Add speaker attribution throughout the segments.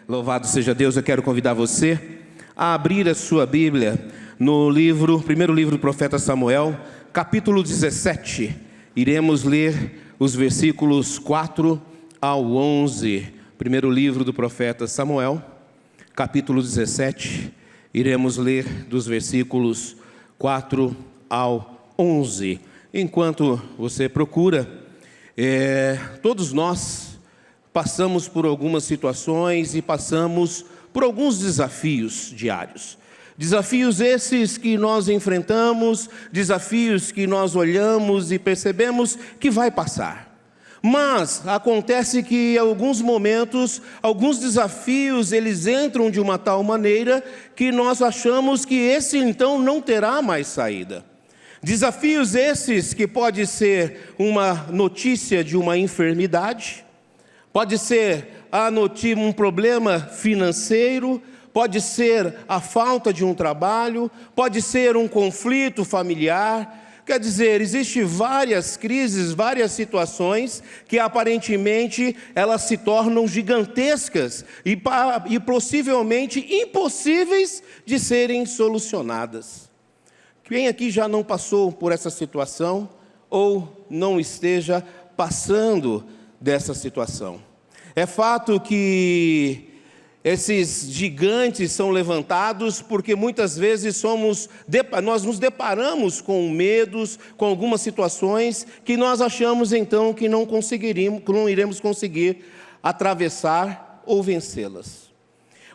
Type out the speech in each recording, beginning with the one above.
Speaker 1: Louvado seja Deus. Eu quero convidar você a abrir a sua Bíblia no primeiro livro do profeta Samuel, capítulo 17. Iremos ler os versículos 4 ao 11. Primeiro livro do profeta Samuel, capítulo 17. Iremos ler dos versículos 4 ao 11. Enquanto você procura, todos nós passamos por algumas situações e passamos por alguns desafios diários. Desafios esses que nós enfrentamos, desafios que nós olhamos e percebemos que vai passar. Mas acontece que em alguns momentos, alguns desafios, eles entram de uma tal maneira que nós achamos que esse então não terá mais saída. Desafios esses que pode ser uma notícia de uma enfermidade, pode ser um problema financeiro, pode ser a falta de um trabalho, pode ser um conflito familiar. Quer dizer, existem várias crises, várias situações que aparentemente elas se tornam gigantescas e possivelmente impossíveis de serem solucionadas. Quem aqui já não passou por essa situação ou não esteja passando dessa situação? É fato que esses gigantes são levantados porque muitas vezes nós nos deparamos com medos, com algumas situações que nós achamos então que não iremos conseguir atravessar ou vencê-las.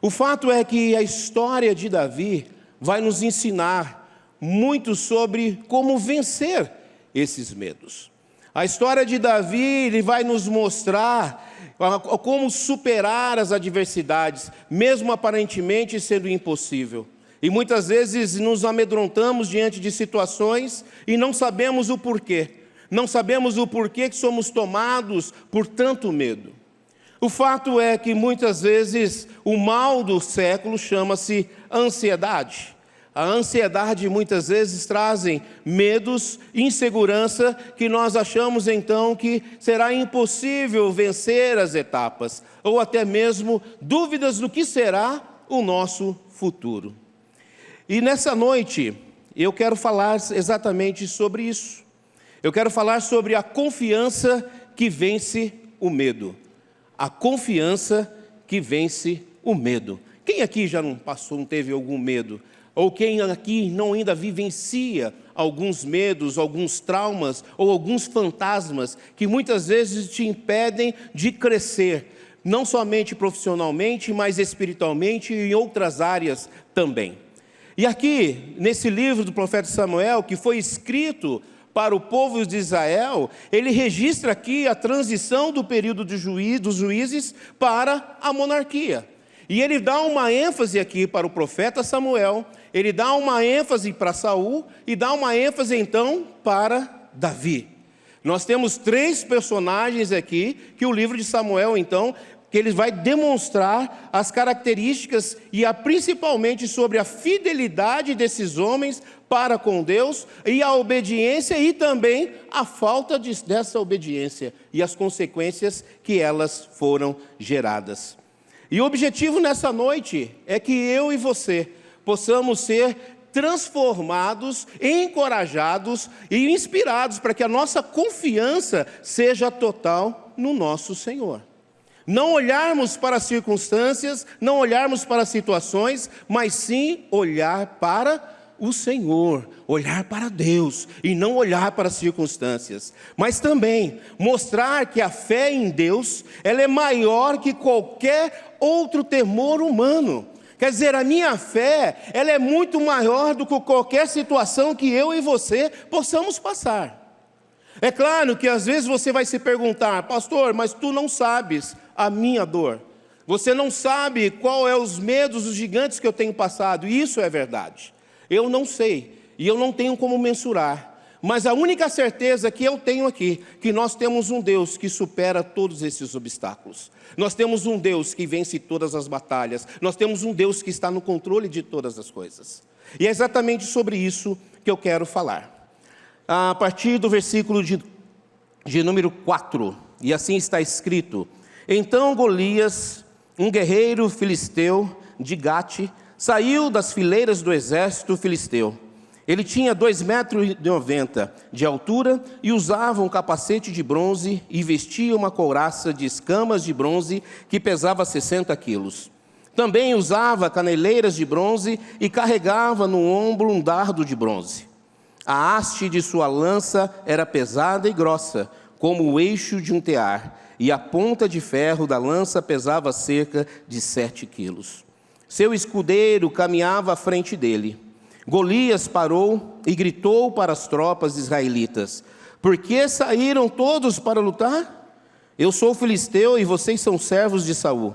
Speaker 1: O fato é que a história de Davi vai nos ensinar muito sobre como vencer esses medos. A história de Davi, ele vai nos mostrar como superar as adversidades, mesmo aparentemente sendo impossível. E muitas vezes nos amedrontamos diante de situações e não sabemos o porquê. Não sabemos o porquê que somos tomados por tanto medo. O fato é que muitas vezes o mal do século chama-se ansiedade. A ansiedade muitas vezes trazem medos, insegurança, que nós achamos então que será impossível vencer as etapas, ou até mesmo dúvidas do que será o nosso futuro. E nessa noite, eu quero falar exatamente sobre isso. Eu quero falar sobre a confiança que vence o medo. A confiança que vence o medo. Quem aqui já não teve algum medo? Ou quem aqui não ainda vivencia alguns medos, alguns traumas ou alguns fantasmas que muitas vezes te impedem de crescer, não somente profissionalmente, mas espiritualmente e em outras áreas também. E aqui, nesse livro do profeta Samuel, que foi escrito para o povo de Israel, ele registra aqui a transição do período dos juízes para a monarquia. E ele dá uma ênfase aqui para o profeta Samuel, ele dá uma ênfase para Saul e dá uma ênfase então para Davi. Nós temos 3 personagens aqui que o livro de Samuel então, que ele vai demonstrar as características e principalmente sobre a fidelidade desses homens para com Deus e a obediência e também a falta dessa obediência e as consequências que elas foram geradas. E o objetivo nessa noite é que eu e você possamos ser transformados, encorajados e inspirados para que a nossa confiança seja total no nosso Senhor. Não olharmos para as circunstâncias, não olharmos para as situações, mas sim olhar para o Senhor, olhar para Deus e não olhar para as circunstâncias. Mas também mostrar que a fé em Deus, ela é maior que qualquer outro temor humano. Quer dizer, a minha fé, ela é muito maior do que qualquer situação que eu e você possamos passar. É claro que às vezes você vai se perguntar: pastor, mas tu não sabes a minha dor. Você não sabe qual é os medos, os gigantes que eu tenho passado. E isso é verdade. Eu não sei, e eu não tenho como mensurar, mas a única certeza que eu tenho aqui, que nós temos um Deus que supera todos esses obstáculos. Nós temos um Deus que vence todas as batalhas, nós temos um Deus que está no controle de todas as coisas. E é exatamente sobre isso que eu quero falar. A partir do versículo de número 4, e assim está escrito: Então Golias um guerreiro filisteu de Gate saiu das fileiras do exército filisteu. Ele tinha 2,90 m de altura e usava um capacete de bronze e vestia uma couraça de escamas de bronze que pesava 60 quilos. Também usava caneleiras de bronze e carregava no ombro um dardo de bronze. A haste de sua lança era pesada e grossa, como o eixo de um tear, e a ponta de ferro da lança pesava cerca de 7 quilos. Seu escudeiro caminhava à frente dele. Golias parou e gritou para as tropas israelitas: por que saíram todos para lutar? Eu sou filisteu e vocês são servos de Saul.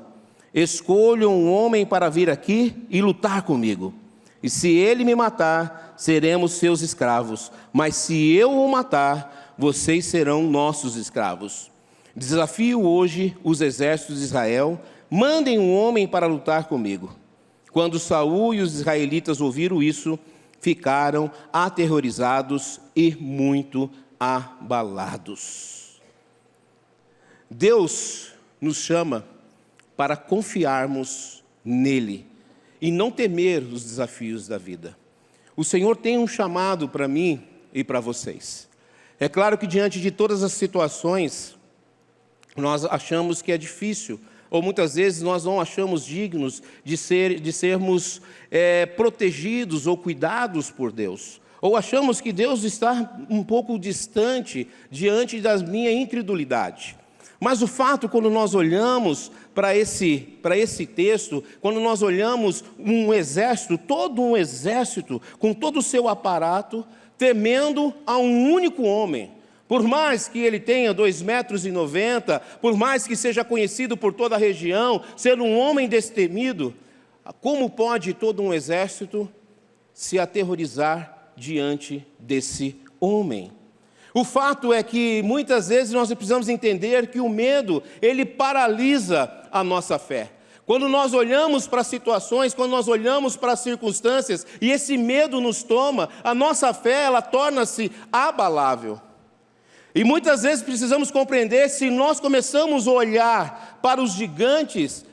Speaker 1: Escolham um homem para vir aqui e lutar comigo. E se ele me matar, seremos seus escravos. Mas se eu o matar, vocês serão nossos escravos. Desafio hoje os exércitos de Israel: mandem um homem para lutar comigo. Quando Saul e os israelitas ouviram isso, ficaram aterrorizados e muito abalados. Deus nos chama para confiarmos nele e não temer os desafios da vida. O Senhor tem um chamado para mim e para vocês. É claro que diante de todas as situações, nós achamos que é difícil, ou muitas vezes nós não achamos dignos de sermos protegidos ou cuidados por Deus. Ou achamos que Deus está um pouco distante diante da minha incredulidade. Mas o fato, quando nós olhamos para esse texto, quando nós olhamos um exército, todo um exército, com todo o seu aparato, temendo a um único homem. Por mais que ele tenha 2,90 m, por mais que seja conhecido por toda a região, ser um homem destemido, como pode todo um exército se aterrorizar diante desse homem? O fato é que muitas vezes nós precisamos entender que o medo, ele paralisa a nossa fé. Quando nós olhamos para as situações, quando nós olhamos para as circunstâncias, e esse medo nos toma, a nossa fé, ela torna-se abalável. E muitas vezes precisamos compreender, se nós começamos a olhar para os gigantes,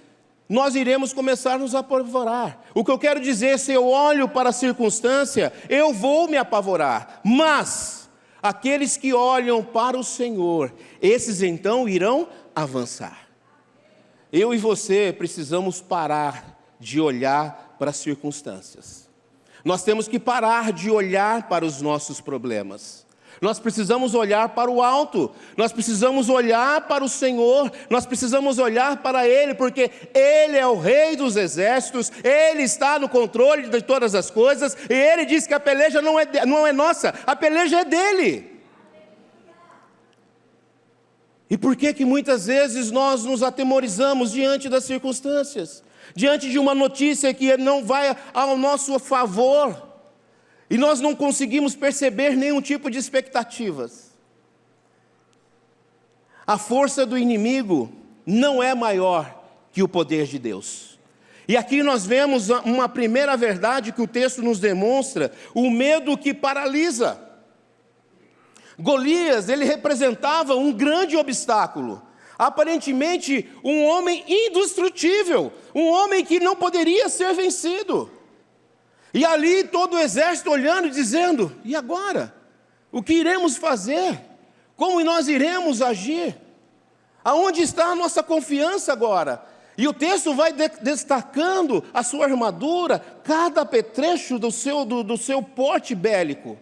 Speaker 1: nós iremos começar a nos apavorar. O que eu quero dizer, se eu olho para a circunstância, eu vou me apavorar. Mas aqueles que olham para o Senhor, esses então irão avançar. Eu e você precisamos parar de olhar para as circunstâncias. Nós temos que parar de olhar para os nossos problemas. Nós precisamos olhar para o alto, nós precisamos olhar para o Senhor, nós precisamos olhar para Ele, porque Ele é o Rei dos exércitos, Ele está no controle de todas as coisas, e Ele diz que a peleja não é nossa, a peleja é dEle. E por que muitas vezes nós nos atemorizamos diante das circunstâncias, diante de uma notícia que não vai ao nosso favor, e nós não conseguimos perceber nenhum tipo de expectativas? A força do inimigo não é maior que o poder de Deus. E aqui nós vemos uma primeira verdade que o texto nos demonstra: o medo que paralisa. Golias, ele representava um grande obstáculo. Aparentemente, um homem indestrutível, um homem que não poderia ser vencido. E ali todo o exército olhando e dizendo: e agora? O que iremos fazer? Como nós iremos agir? Aonde está a nossa confiança agora? E o texto vai destacando a sua armadura, cada apetrecho do seu porte bélico.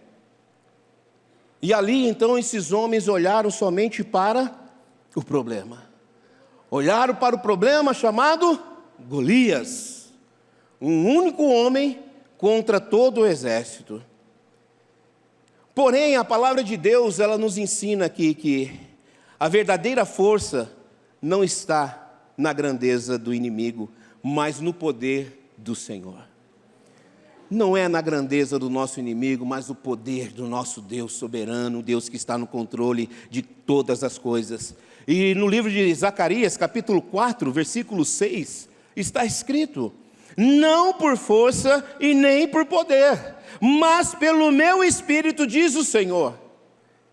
Speaker 1: E ali então esses homens olharam somente para o problema. Olharam para o problema chamado Golias. Um único homem contra todo o exército. Porém, a palavra de Deus, ela nos ensina aqui que a verdadeira força não está na grandeza do inimigo, mas no poder do Senhor. Não é na grandeza do nosso inimigo, mas no poder do nosso Deus soberano, Deus que está no controle de todas as coisas. E no livro de Zacarias, capítulo 4, versículo 6, está escrito: não por força e nem por poder, mas pelo meu Espírito, diz o Senhor.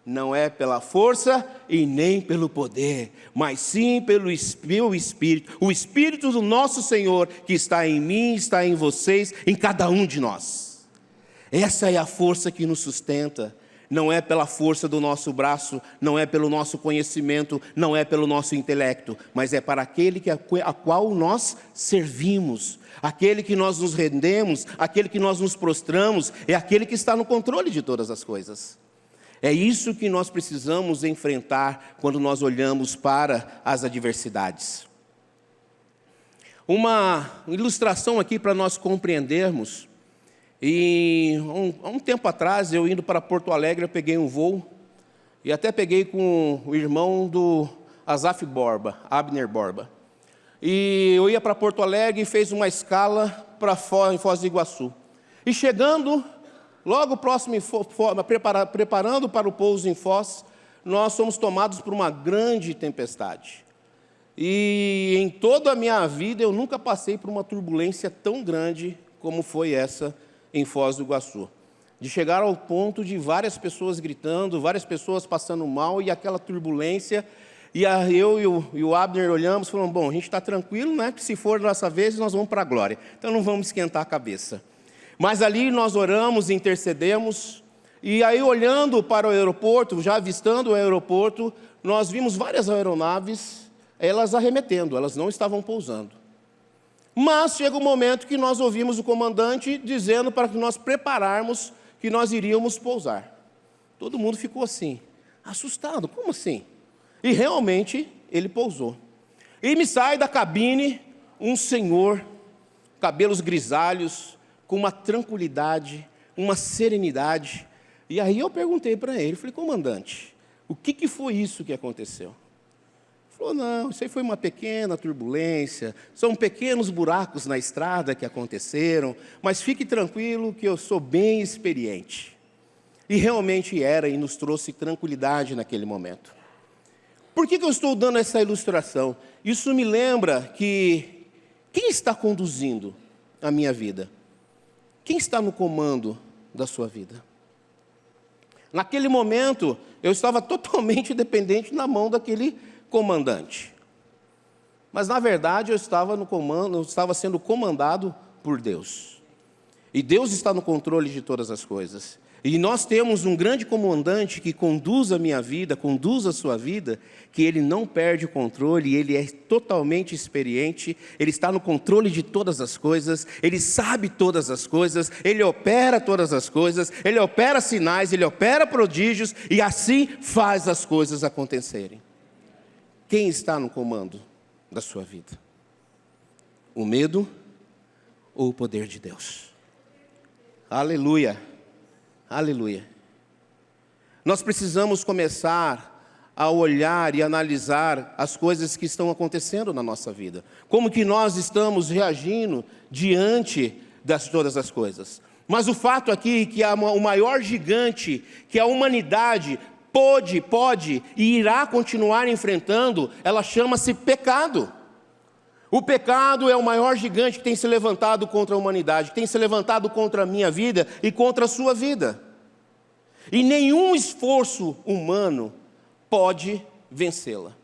Speaker 1: Não é pela força e nem pelo poder, mas sim pelo meu Espírito, o Espírito do nosso Senhor, que está em mim, está em vocês, em cada um de nós. Essa é a força que nos sustenta. Não é pela força do nosso braço, não é pelo nosso conhecimento, não é pelo nosso intelecto, mas é para aquele a qual nós servimos, aquele que nós nos rendemos, aquele que nós nos prostramos, é aquele que está no controle de todas as coisas. É isso que nós precisamos enfrentar quando nós olhamos para as adversidades. Uma ilustração aqui para nós compreendermos. Há um tempo atrás, eu indo para Porto Alegre, eu peguei um voo e até peguei com o irmão do Asaf Borba, Abner Borba. E eu ia para Porto Alegre e fez uma escala em Foz do Iguaçu. E chegando, logo próximo, preparando para o pouso em Foz, nós fomos tomados por uma grande tempestade. E em toda a minha vida, eu nunca passei por uma turbulência tão grande como foi essa em Foz do Iguaçu. De chegar ao ponto de várias pessoas gritando, várias pessoas passando mal, e aquela turbulência, e eu e o Abner olhamos e falamos, bom, a gente está tranquilo, né? Que se for dessa vez, nós vamos para a glória. Então não vamos esquentar a cabeça. Mas ali nós oramos, intercedemos, e aí olhando para o aeroporto, já avistando o aeroporto, nós vimos várias aeronaves, elas arremetendo, elas não estavam pousando. Mas chega um momento que nós ouvimos o comandante dizendo para que nós prepararmos que nós iríamos pousar. Todo mundo ficou assim, assustado, como assim? E realmente ele pousou. E me sai da cabine um senhor, cabelos grisalhos, com uma tranquilidade, uma serenidade. E aí eu perguntei para ele, falei, comandante, o que foi isso que aconteceu? Ele falou, não, isso aí foi uma pequena turbulência, são pequenos buracos na estrada que aconteceram, mas fique tranquilo que eu sou bem experiente. E realmente era, e nos trouxe tranquilidade naquele momento. Por que eu estou dando essa ilustração? Isso me lembra que quem está conduzindo a minha vida? Quem está no comando da sua vida? Naquele momento, eu estava totalmente dependente na mão daquele comandante. Mas, na verdade, eu estava no comando, eu estava sendo comandado por Deus. E Deus está no controle de todas as coisas. E nós temos um grande comandante que conduz a minha vida, conduz a sua vida, que ele não perde o controle, ele é totalmente experiente, ele está no controle de todas as coisas, ele sabe todas as coisas, ele opera todas as coisas, ele opera sinais, ele opera prodígios, e assim faz as coisas acontecerem. Quem está no comando da sua vida? O medo ou o poder de Deus? Aleluia! Aleluia. Nós precisamos começar a olhar e analisar as coisas que estão acontecendo na nossa vida. Como que nós estamos reagindo diante de todas as coisas. Mas o fato aqui é que o maior gigante que a humanidade pode e irá continuar enfrentando, ela chama-se pecado. O pecado é o maior gigante que tem se levantado contra a humanidade, que tem se levantado contra a minha vida e contra a sua vida. E nenhum esforço humano pode vencê-la.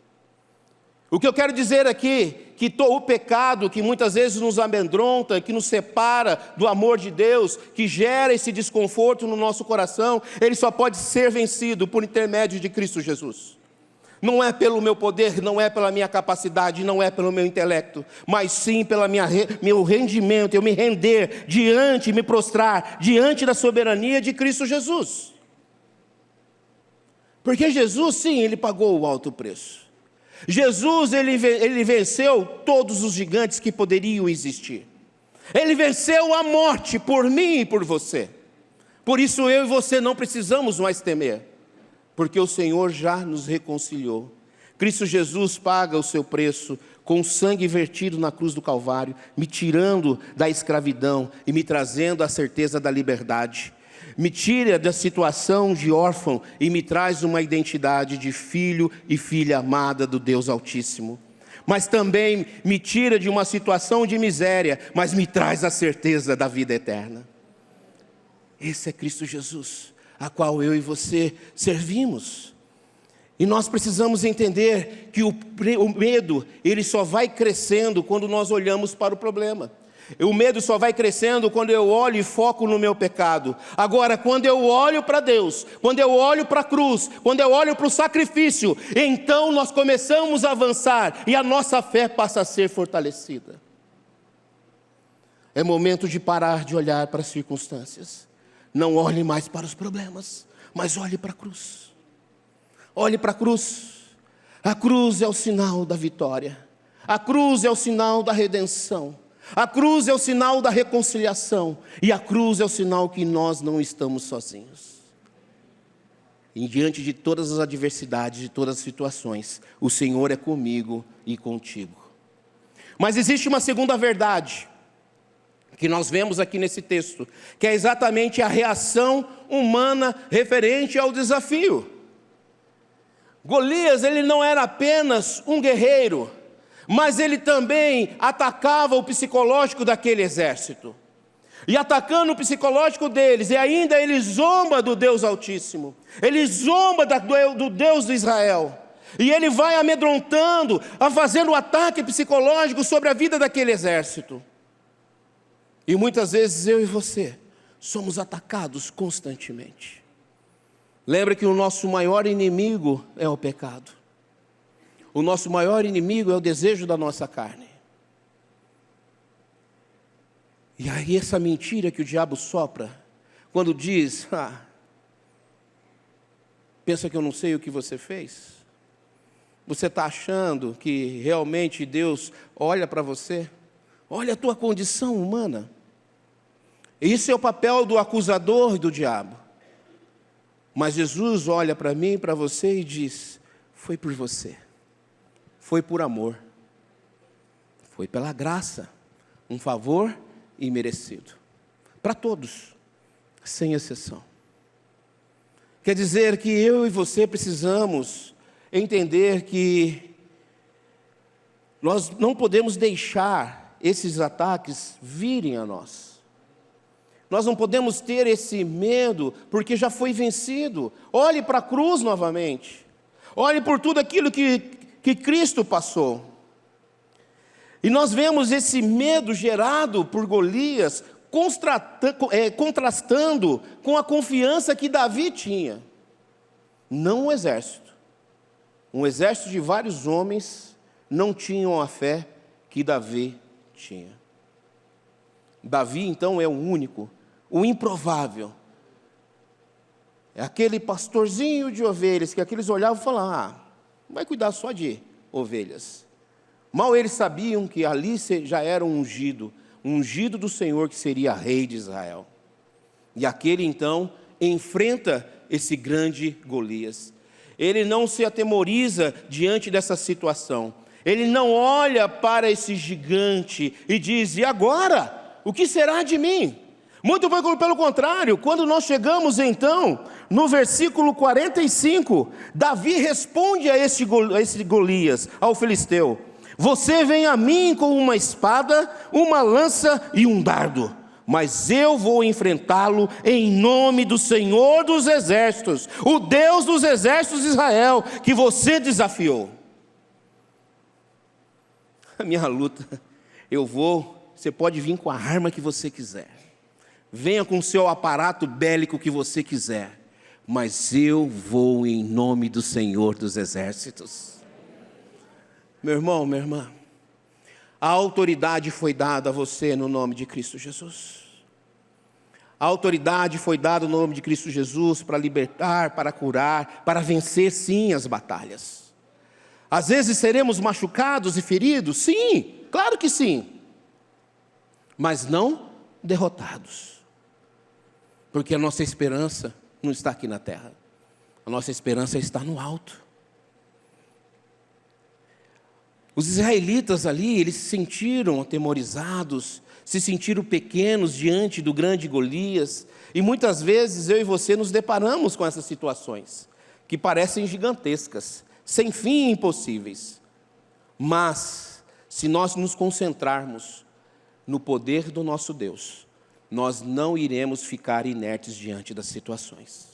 Speaker 1: O que eu quero dizer aqui, que o pecado que muitas vezes nos amedronta, que nos separa do amor de Deus, que gera esse desconforto no nosso coração, ele só pode ser vencido por intermédio de Cristo Jesus. Não é pelo meu poder, não é pela minha capacidade, não é pelo meu intelecto, mas sim pelo meu rendimento, eu me render me prostrar diante da soberania de Cristo Jesus. Porque Jesus, sim, ele pagou o alto preço. Jesus, ele venceu todos os gigantes que poderiam existir. Ele venceu a morte por mim e por você. Por isso eu e você não precisamos mais temer. Porque o Senhor já nos reconciliou. Cristo Jesus paga o seu preço com o sangue vertido na cruz do Calvário, me tirando da escravidão e me trazendo a certeza da liberdade. Me tira da situação de órfão e me traz uma identidade de filho e filha amada do Deus Altíssimo. Mas também me tira de uma situação de miséria, mas me traz a certeza da vida eterna. Esse é Cristo Jesus. a qual eu e você servimos. E nós precisamos entender que o medo, ele só vai crescendo quando nós olhamos para o problema. O medo só vai crescendo quando eu olho e foco no meu pecado. Agora, quando eu olho para Deus, quando eu olho para a cruz, quando eu olho para o sacrifício, então nós começamos a avançar e a nossa fé passa a ser fortalecida. É momento de parar de olhar para as circunstâncias. Não olhe mais para os problemas, mas olhe para a cruz. Olhe para a cruz. A cruz é o sinal da vitória. A cruz é o sinal da redenção. A cruz é o sinal da reconciliação. E a cruz é o sinal que nós não estamos sozinhos. E diante de todas as adversidades, de todas as situações, o Senhor é comigo e contigo. Mas existe uma segunda verdade que nós vemos aqui nesse texto, que é exatamente a reação humana referente ao desafio. Golias, ele não era apenas um guerreiro, mas ele também atacava o psicológico daquele exército. E atacando o psicológico deles, e ainda ele zomba do Deus Altíssimo. Ele zomba do Deus de Israel. E ele vai amedrontando, fazendo um ataque psicológico sobre a vida daquele exército. E muitas vezes eu e você somos atacados constantemente. Lembra que o nosso maior inimigo é o pecado. O nosso maior inimigo é o desejo da nossa carne. E aí essa mentira que o diabo sopra, quando diz, pensa que eu não sei o que você fez? Você está achando que realmente Deus olha para você? Olha a tua condição humana. Isso é o papel do acusador e do diabo. Mas Jesus olha para mim e para você e diz, foi por você. Foi por amor, foi pela graça, um favor imerecido, para todos, sem exceção. Quer dizer que eu e você precisamos entender que nós não podemos deixar esses ataques virem a nós. Nós não podemos ter esse medo, porque já foi vencido. Olhe para a cruz novamente, olhe por tudo aquilo que Cristo passou. E nós vemos esse medo gerado por Golias contrastando com a confiança que Davi tinha. Não um exército. Um exército de vários homens não tinham a fé que Davi tinha. Davi então é o único, o improvável. É aquele pastorzinho de ovelhas que aqueles olhavam e falavam, vai cuidar só de ovelhas. Mal eles sabiam que ali já era um ungido do Senhor que seria rei de Israel. E aquele então enfrenta esse grande Golias. Ele não se atemoriza diante dessa situação. Ele não olha para esse gigante e diz, e agora? O que será de mim? Muito pelo contrário, quando nós chegamos então, no versículo 45, Davi responde a esse Golias, ao filisteu, você vem a mim com uma espada, uma lança e um dardo, mas eu vou enfrentá-lo em nome do Senhor dos exércitos, o Deus dos exércitos de Israel, que você desafiou. A minha luta, você pode vir com a arma que você quiser. Venha com o seu aparato bélico que você quiser, mas eu vou em nome do Senhor dos exércitos. Meu irmão, minha irmã, a autoridade foi dada a você no nome de Cristo Jesus. A autoridade foi dada no nome de Cristo Jesus para libertar, para curar, para vencer sim as batalhas. Às vezes seremos machucados e feridos, sim, claro que sim, mas não derrotados. Porque a nossa esperança não está aqui na terra. A nossa esperança está no alto. Os israelitas ali, eles se sentiram atemorizados, se sentiram pequenos diante do grande Golias. E muitas vezes eu e você nos deparamos com essas situações, que parecem gigantescas, sem fim e impossíveis. Mas, se nós nos concentrarmos no poder do nosso Deus, nós não iremos ficar inertes diante das situações.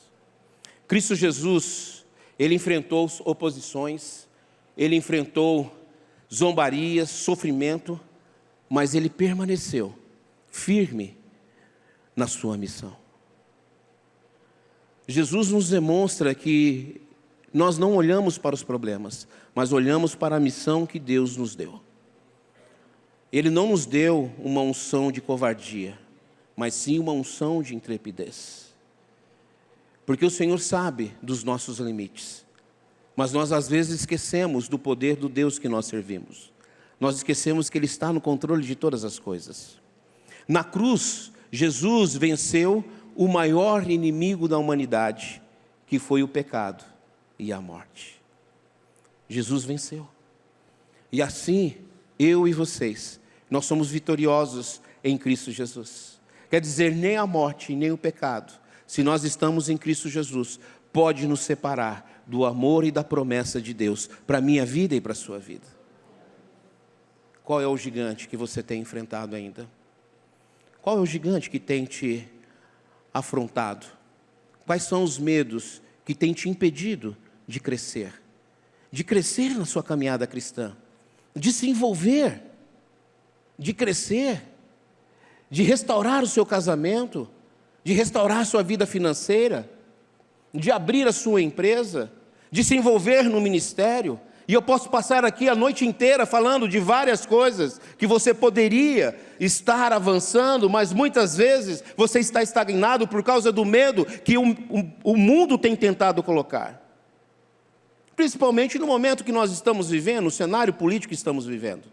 Speaker 1: Cristo Jesus, Ele enfrentou oposições, Ele enfrentou zombarias, sofrimento, mas Ele permaneceu firme na sua missão. Jesus nos demonstra que nós não olhamos para os problemas, mas olhamos para a missão que Deus nos deu. Ele não nos deu uma unção de covardia, mas sim uma unção de intrepidez. Porque o Senhor sabe dos nossos limites, mas nós às vezes esquecemos do poder do Deus que nós servimos. Nós esquecemos que Ele está no controle de todas as coisas. Na cruz, Jesus venceu o maior inimigo da humanidade, que foi o pecado e a morte. Jesus venceu. E assim, eu e vocês, nós somos vitoriosos em Cristo Jesus. Quer dizer, nem a morte, nem o pecado, se nós estamos em Cristo Jesus, pode nos separar do amor e da promessa de Deus para a minha vida e para a sua vida. Qual é o gigante que você tem enfrentado ainda? Qual é o gigante que tem te afrontado? Quais são os medos que têm te impedido de crescer na sua caminhada cristã, de se envolver, de crescer, de restaurar o seu casamento, de restaurar a sua vida financeira, de abrir a sua empresa, de se envolver no ministério? E eu posso passar aqui a noite inteira falando de várias coisas que você poderia estar avançando, mas muitas vezes você está estagnado por causa do medo que o mundo tem tentado colocar. Principalmente no momento que nós estamos vivendo, no cenário político que estamos vivendo.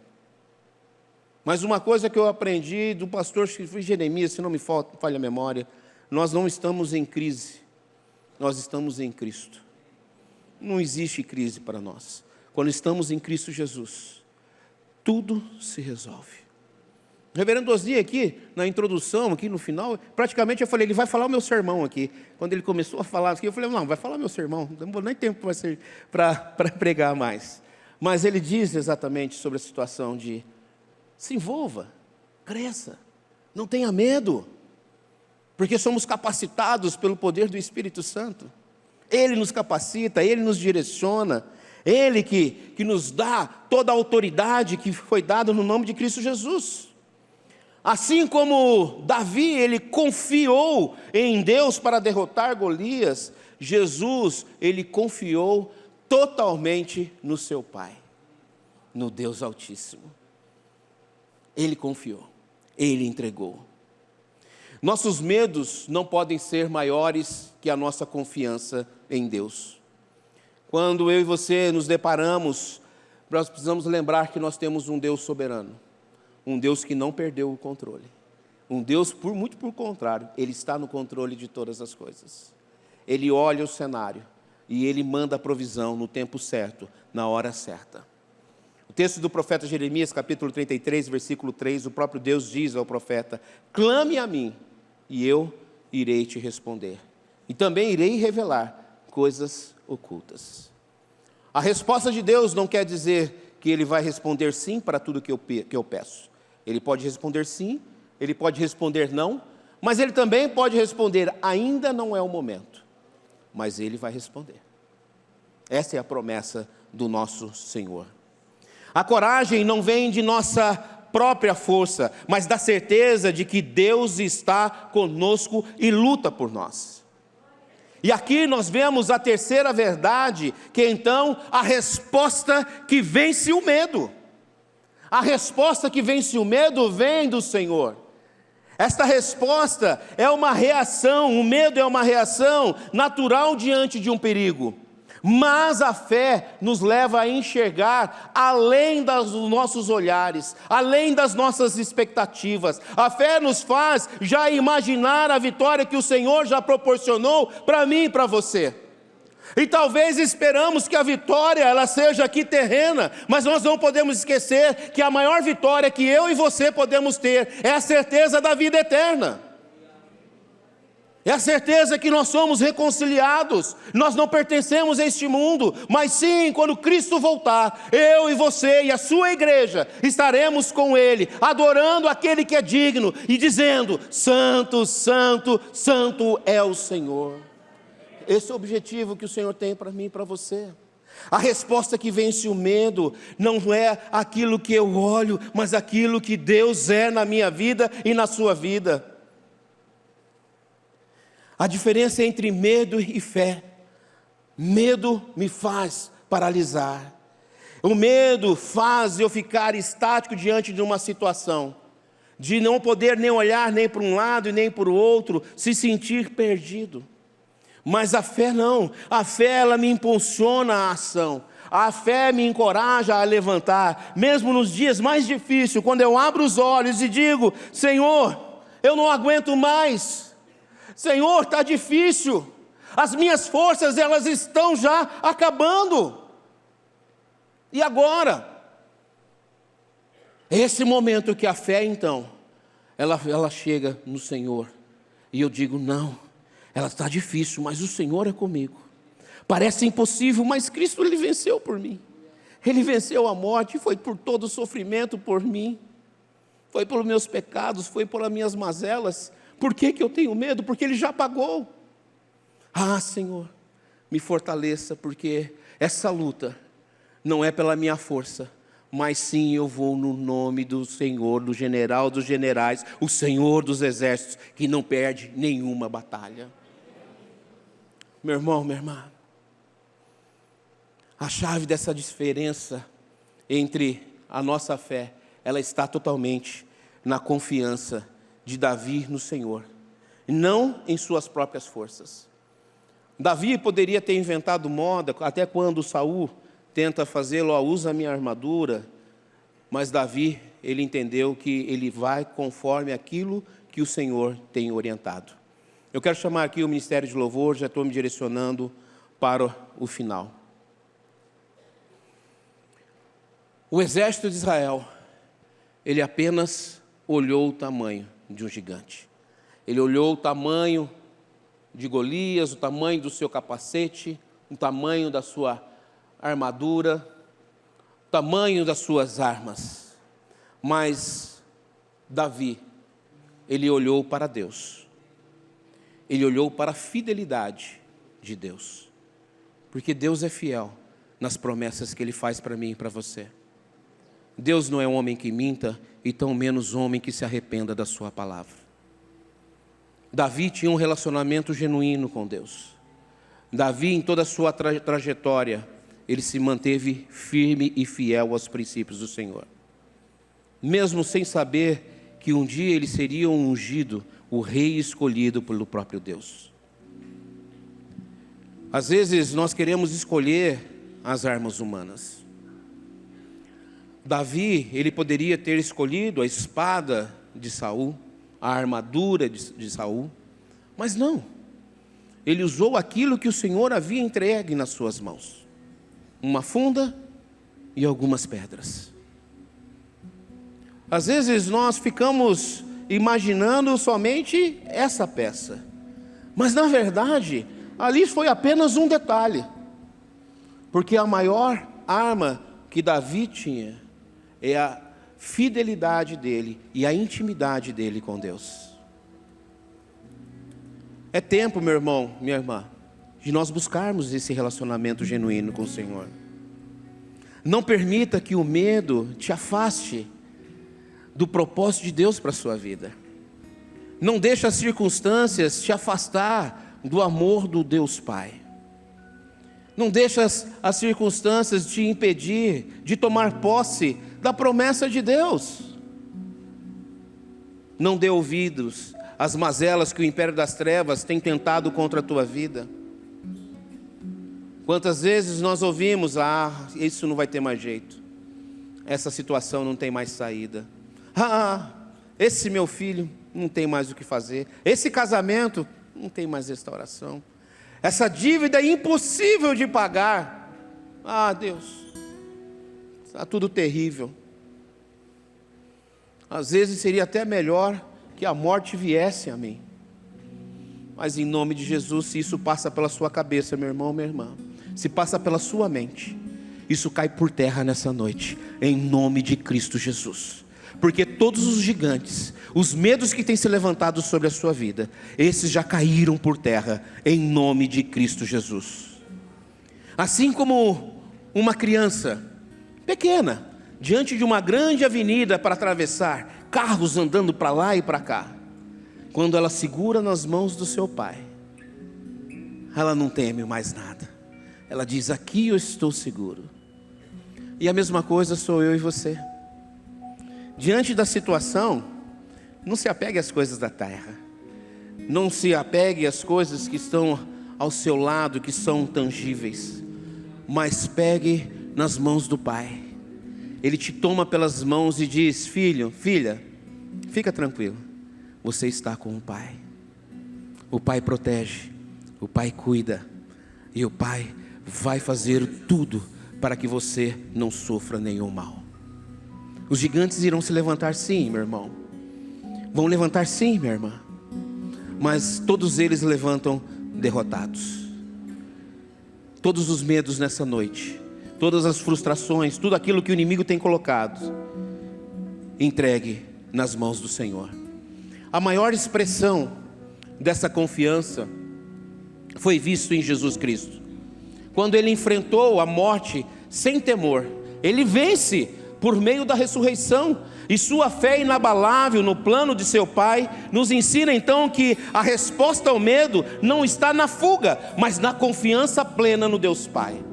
Speaker 1: Mas uma coisa que eu aprendi do pastor Jeremias, se não me falha a memória, nós não estamos em crise, nós estamos em Cristo. Não existe crise para nós. Quando estamos em Cristo Jesus, tudo se resolve. O reverendo Osni aqui, na introdução, aqui no final, praticamente eu falei, ele vai falar o meu sermão aqui. Quando ele começou a falar aqui, eu falei, não, vai falar meu sermão, não vou nem tempo para pregar mais. Mas ele diz exatamente sobre a situação de se envolva, cresça, não tenha medo, porque somos capacitados pelo poder do Espírito Santo. Ele nos capacita, Ele nos direciona, Ele que nos dá toda a autoridade que foi dada no nome de Cristo Jesus. Assim como Davi, ele confiou em Deus para derrotar Golias, Jesus, ele confiou totalmente no seu Pai, no Deus Altíssimo. Ele confiou, ele entregou. Nossos medos não podem ser maiores que a nossa confiança em Deus. Quando eu e você nos deparamos, nós precisamos lembrar que nós temos um Deus soberano, um Deus que não perdeu o controle, um Deus, muito por contrário, Ele está no controle de todas as coisas. Ele olha o cenário e Ele manda a provisão no tempo certo, na hora certa. O texto do profeta Jeremias, capítulo 33, versículo 3, o próprio Deus diz ao profeta: clame a mim e eu irei te responder, e também irei revelar coisas ocultas. A resposta de Deus não quer dizer que Ele vai responder sim para tudo que eu peço. Ele pode responder sim, Ele pode responder não, mas Ele também pode responder, ainda não é o momento, mas Ele vai responder. Essa é a promessa do nosso Senhor. A coragem não vem de nossa própria força, mas da certeza de que Deus está conosco e luta por nós. E aqui nós vemos a terceira verdade, que é então a resposta que vence o medo. A resposta que vence o medo vem do Senhor. Esta resposta é uma reação, o medo é uma reação natural diante de um perigo. Mas a fé nos leva a enxergar além dos nossos olhares, além das nossas expectativas. A fé nos faz já imaginar a vitória que o Senhor já proporcionou para mim e para você. E talvez esperamos que a vitória ela seja aqui terrena, mas nós não podemos esquecer que a maior vitória que eu e você podemos ter é a certeza da vida eterna. É a certeza que nós somos reconciliados, nós não pertencemos a este mundo, mas sim, quando Cristo voltar, eu e você e a sua igreja estaremos com Ele, adorando aquele que é digno e dizendo: Santo, Santo, Santo é o Senhor. Esse é o objetivo que o Senhor tem para mim e para você. A resposta que vence o medo não é aquilo que eu olho, mas aquilo que Deus é na minha vida e na sua vida. A diferença entre medo e fé: medo me faz paralisar. O medo faz eu ficar estático diante de uma situação, de não poder nem olhar nem para um lado e nem para o outro, se sentir perdido. Mas a fé não, a fé ela me impulsiona à ação, a fé me encoraja a levantar, mesmo nos dias mais difíceis, quando eu abro os olhos e digo: Senhor, eu não aguento mais, Senhor, está difícil, as minhas forças elas estão já acabando, e agora? Esse momento que a fé então, ela chega no Senhor, e eu digo: não, ela está difícil, mas o Senhor é comigo. Parece impossível, mas Cristo Ele venceu por mim. Ele venceu a morte, foi por todo o sofrimento por mim. Foi pelos meus pecados, foi pelas minhas mazelas. Por que eu tenho medo? Porque Ele já pagou. Ah, Senhor, me fortaleça, porque essa luta não é pela minha força, mas sim eu vou no nome do Senhor, do general dos generais, o Senhor dos exércitos, que não perde nenhuma batalha. Meu irmão, minha irmã, a chave dessa diferença entre a nossa fé, ela está totalmente na confiança de Davi no Senhor, não em suas próprias forças. Davi poderia ter inventado moda, até quando Saul tenta fazê-lo: usa a minha armadura. Mas Davi, ele entendeu que ele vai conforme aquilo que o Senhor tem orientado. Eu quero chamar aqui o Ministério de Louvor, já estou me direcionando para o final. O exército de Israel, ele apenas olhou o tamanho de um gigante. Ele olhou o tamanho de Golias, o tamanho do seu capacete, o tamanho da sua armadura, o tamanho das suas armas. Mas Davi, ele olhou para Deus. Ele olhou para a fidelidade de Deus. Porque Deus é fiel nas promessas que Ele faz para mim e para você. Deus não é um homem que minta, e tão menos homem que se arrependa da sua palavra. Davi tinha um relacionamento genuíno com Deus. Davi, em toda a sua trajetória, ele se manteve firme e fiel aos princípios do Senhor. Mesmo sem saber que um dia ele seria um ungido, o rei escolhido pelo próprio Deus. Às vezes nós queremos escolher as armas humanas. Davi, ele poderia ter escolhido a espada de Saul, a armadura de Saul, mas não. Ele usou aquilo que o Senhor havia entregue nas suas mãos: uma funda e algumas pedras. Às vezes nós ficamos imaginando somente essa peça, mas na verdade ali foi apenas um detalhe, porque a maior arma que Davi tinha é a fidelidade dele e a intimidade dele com Deus. É tempo, meu irmão, minha irmã, de nós buscarmos esse relacionamento genuíno com o Senhor. Não permita que o medo te afaste do propósito de Deus para a sua vida. Não deixe as circunstâncias te afastar do amor do Deus Pai. Não deixe as circunstâncias te impedir de tomar posse da promessa de Deus. Não dê ouvidos às mazelas que o império das trevas tem tentado contra a tua vida. Quantas vezes nós ouvimos: isso não vai ter mais jeito, essa situação não tem mais saída, esse meu filho não tem mais o que fazer, esse casamento não tem mais restauração, essa dívida é impossível de pagar, Deus, está tudo terrível. Às vezes seria até melhor que a morte viesse a mim, mas em nome de Jesus, se isso passa pela sua cabeça, meu irmão, minha irmã, se passa pela sua mente, isso cai por terra nessa noite, em nome de Cristo Jesus. porque todos os gigantes, os medos que têm se levantado sobre a sua vida, esses já caíram por terra, em nome de Cristo Jesus. Assim como uma criança pequena, diante de uma grande avenida para atravessar, carros andando para lá e para cá, quando ela segura nas mãos do seu pai, ela não teme mais nada. Ela diz: aqui eu estou seguro. E a mesma coisa sou eu e você. Diante da situação, não se apegue às coisas da terra. Não se apegue às coisas que estão ao seu lado, que são tangíveis. Mas pegue nas mãos do Pai. Ele te toma pelas mãos e diz: filho, filha, fica tranquilo. Você está com o Pai. O Pai protege, o Pai cuida, e o Pai vai fazer tudo para que você não sofra nenhum mal. Os gigantes irão se levantar sim, meu irmão. Vão levantar sim, minha irmã. Mas todos eles levantam derrotados. Todos os medos nessa noite, todas as frustrações, tudo aquilo que o inimigo tem colocado, entregue nas mãos do Senhor. A maior expressão dessa confiança foi visto em Jesus Cristo. Quando ele enfrentou a morte sem temor, ele vence por meio da ressurreição, e sua fé inabalável no plano de seu Pai nos ensina então que a resposta ao medo não está na fuga, mas na confiança plena no Deus Pai.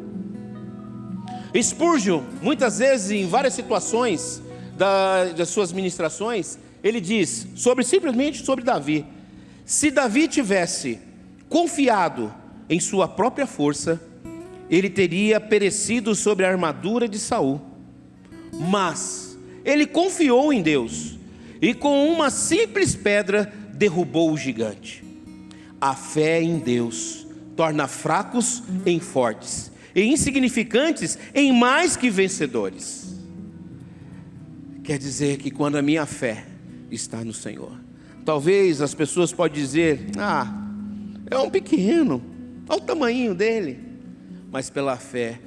Speaker 1: Spurgeon, muitas vezes em várias situações das suas ministrações, ele diz simplesmente sobre Davi: se Davi tivesse confiado em sua própria força, ele teria perecido sobre a armadura de Saul. Mas ele confiou em Deus, e com uma simples pedra derrubou o gigante. A fé em Deus torna fracos em fortes, e insignificantes em mais que vencedores. Quer dizer que quando a minha fé está no Senhor, talvez as pessoas podem dizer: é um pequeno, olha o tamanho dele. Mas pela fé,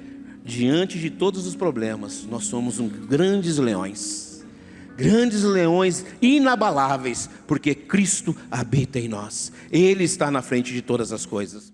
Speaker 1: diante de todos os problemas, nós somos grandes leões inabaláveis, porque Cristo habita em nós. Ele está na frente de todas as coisas.